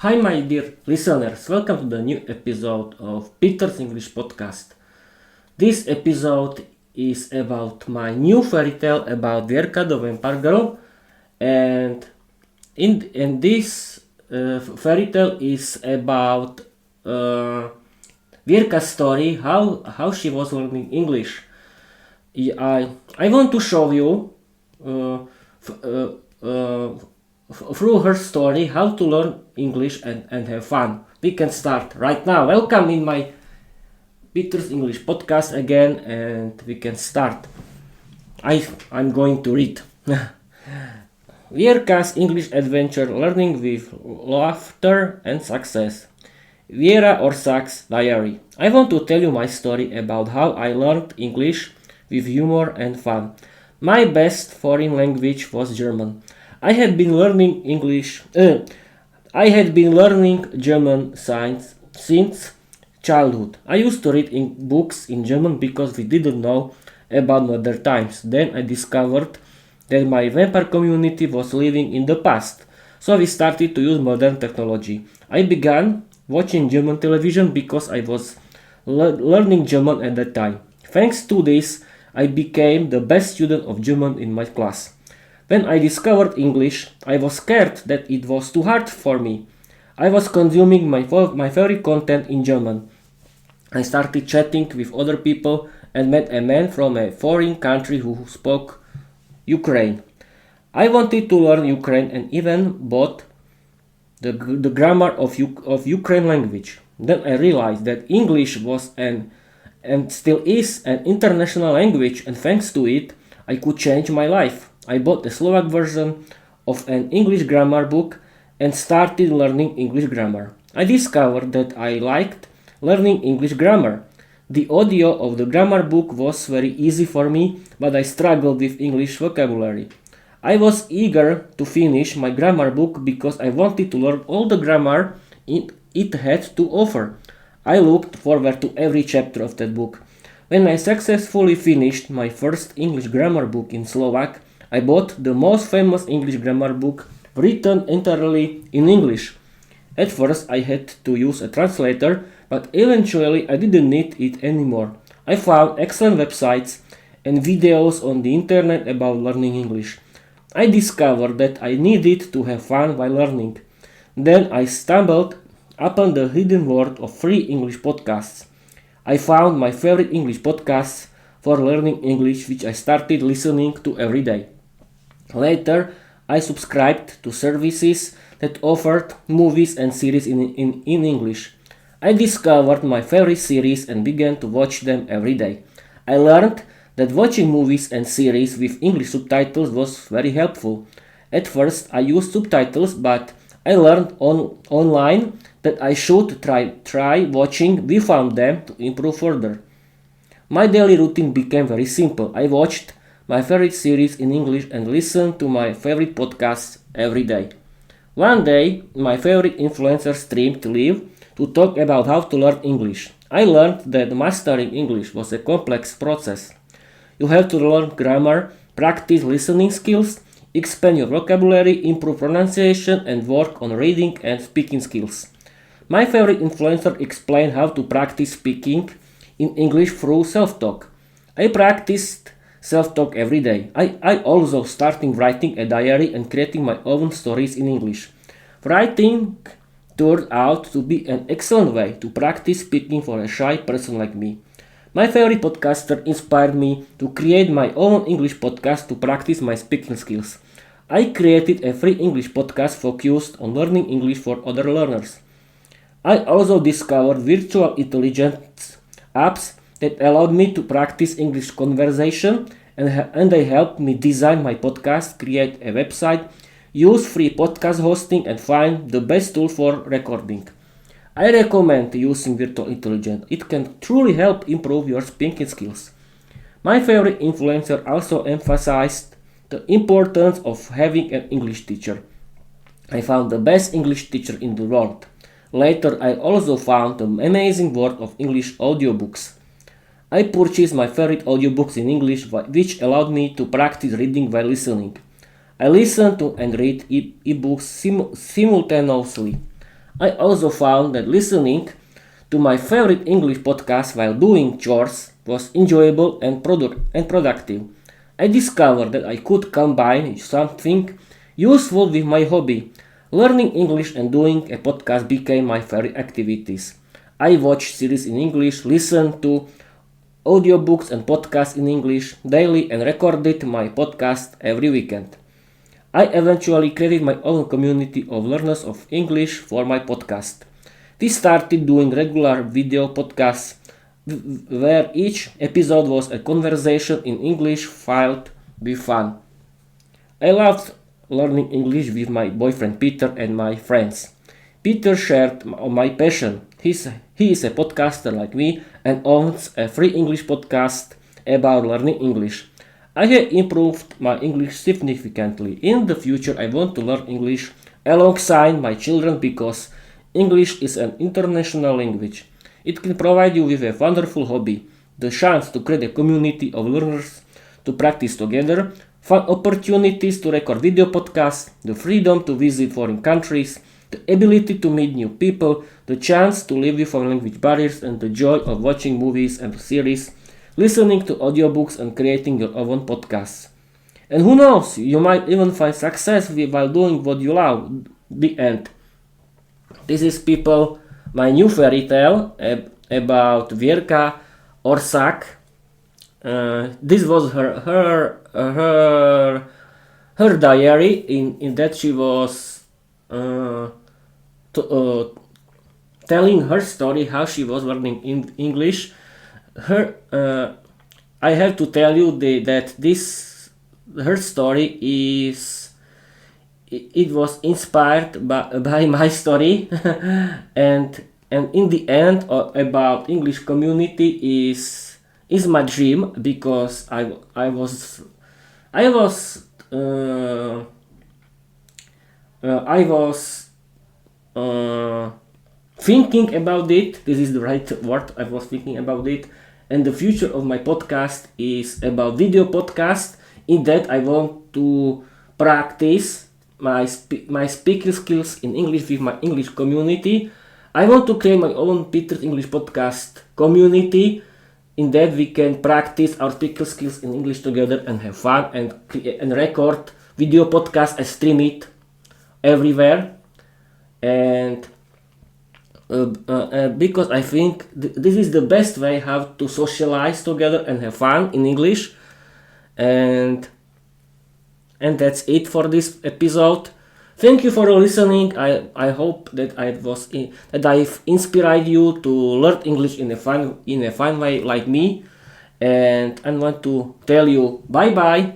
Hi, my dear listeners, welcome to the new episode of Peter's English Podcast. This episode is about my new fairy tale about Vierka, the vampire girl, and in this fairy tale is about Vierka's story, how she was learning English. I want to show you uh, f- uh, uh, through her story how to learn English and have fun. We can start right now. Welcome in my Peter's English podcast again, and we can start. I'm going to read. Vierka's English adventure learning with laughter and success. Viera or Sax Diary. I want to tell you my story about how I learned English with humor and fun. My best foreign language was German. I had been learning English. I had been learning German since childhood. I used to read books in German because we didn't know about modern times. Then I discovered that my vampire community was living in the past. So we started to use modern technology. I began watching German television because I was learning German at that time. Thanks to this, I became the best student of German in my class. When I discovered English, I was scared that it was too hard for me. I was consuming my favorite content in German. I started chatting with other people and met a man from a foreign country who spoke Ukraine. I wanted to learn Ukraine and even bought the grammar of Ukraine language. Then I realized that English was and still is an international language, and thanks to it, I could change my life. I bought the Slovak version of an English grammar book and started learning English grammar. I discovered that I liked learning English grammar. The audio of the grammar book was very easy for me, but I struggled with English vocabulary. I was eager to finish my grammar book because I wanted to learn all the grammar it had to offer. I looked forward to every chapter of that book. When I successfully finished my first English grammar book in Slovak, I bought the most famous English grammar book written entirely in English. At first I had to use a translator, but eventually I didn't need it anymore. I found excellent websites and videos on the internet about learning English. I discovered that I needed to have fun while learning. Then I stumbled upon the hidden world of free English podcasts. I found my favorite English podcasts for learning English, which I started listening to every day. Later, I subscribed to services that offered movies and series in English. I discovered my favorite series and began to watch them every day. I learned that watching movies and series with English subtitles was very helpful. At first, I used subtitles, but I learned online that I should try watching without them to improve further. My daily routine became very simple. I watched my favorite series in English and listened to my favorite podcasts every day. One day, my favorite influencer streamed live to talk about how to learn English. I learned that mastering English was a complex process. You have to learn grammar, practice listening skills, expand your vocabulary, improve pronunciation, and work on reading and speaking skills. My favorite influencer explained how to practice speaking in English through self-talk. I practiced self-talk every day. I also started writing a diary and creating my own stories in English. Writing turned out to be an excellent way to practice speaking for a shy person like me. My favorite podcaster inspired me to create my own English podcast to practice my speaking skills. I created a free English podcast focused on learning English for other learners. I also discovered virtual intelligence apps that allowed me to practice English conversation, and they helped me design my podcast, create a website, use free podcast hosting, and find the best tool for recording. I recommend using virtual intelligence. It can truly help improve your speaking skills. My favorite influencer also emphasized the importance of having an English teacher. I found the best English teacher in the world. Later, I also found the amazing world of English audiobooks. I purchased my favorite audiobooks in English, which allowed me to practice reading while listening. I listen to and read ebooks simultaneously. I also found that listening to my favorite English podcast while doing chores was enjoyable and productive. I discovered that I could combine something useful with my hobby. Learning English and doing a podcast became my favorite activities. I watch series in English, listen to audiobooks and podcasts in English daily, and recorded my podcast every weekend. I eventually created my own community of learners of English for my podcast. We started doing regular video podcasts where each episode was a conversation in English filled with fun. I loved learning English with my boyfriend Peter and my friends. Peter shared my passion. He is a podcaster like me and owns a free English podcast about learning English. I have improved my English significantly. In the future, I want to learn English alongside my children because English is an international language. It can provide you with a wonderful hobby, the chance to create a community of learners to practice together, fun opportunities to record video podcasts, the freedom to visit foreign countries, the ability to meet new people, the chance to live with foreign language barriers, and the joy of watching movies and series, listening to audiobooks, and creating your own podcasts. And who knows, you might even find success while doing what you love. The end. This is, people, my new fairy tale about Vierka or Sak. This was her diary. In that she was telling her story, how she was learning in English. I have to tell you that her story it was inspired by my story, and in the end, about English community is my dream, because I was thinking about it. This is the right word. I was thinking about it, and the future of my podcast is about video podcast. In that, I want to practice my speaking skills in English with my English community. I want to create my own Peter's English podcast community. In that, we can practice our speaking skills in English together and have fun and record video podcast and stream it everywhere. And because I think this is the best way how to socialize together and have fun in English. And that's it for this episode. Thank you for listening. I hope that I've inspired you to learn English in a fun way like me. And I want to tell you bye bye.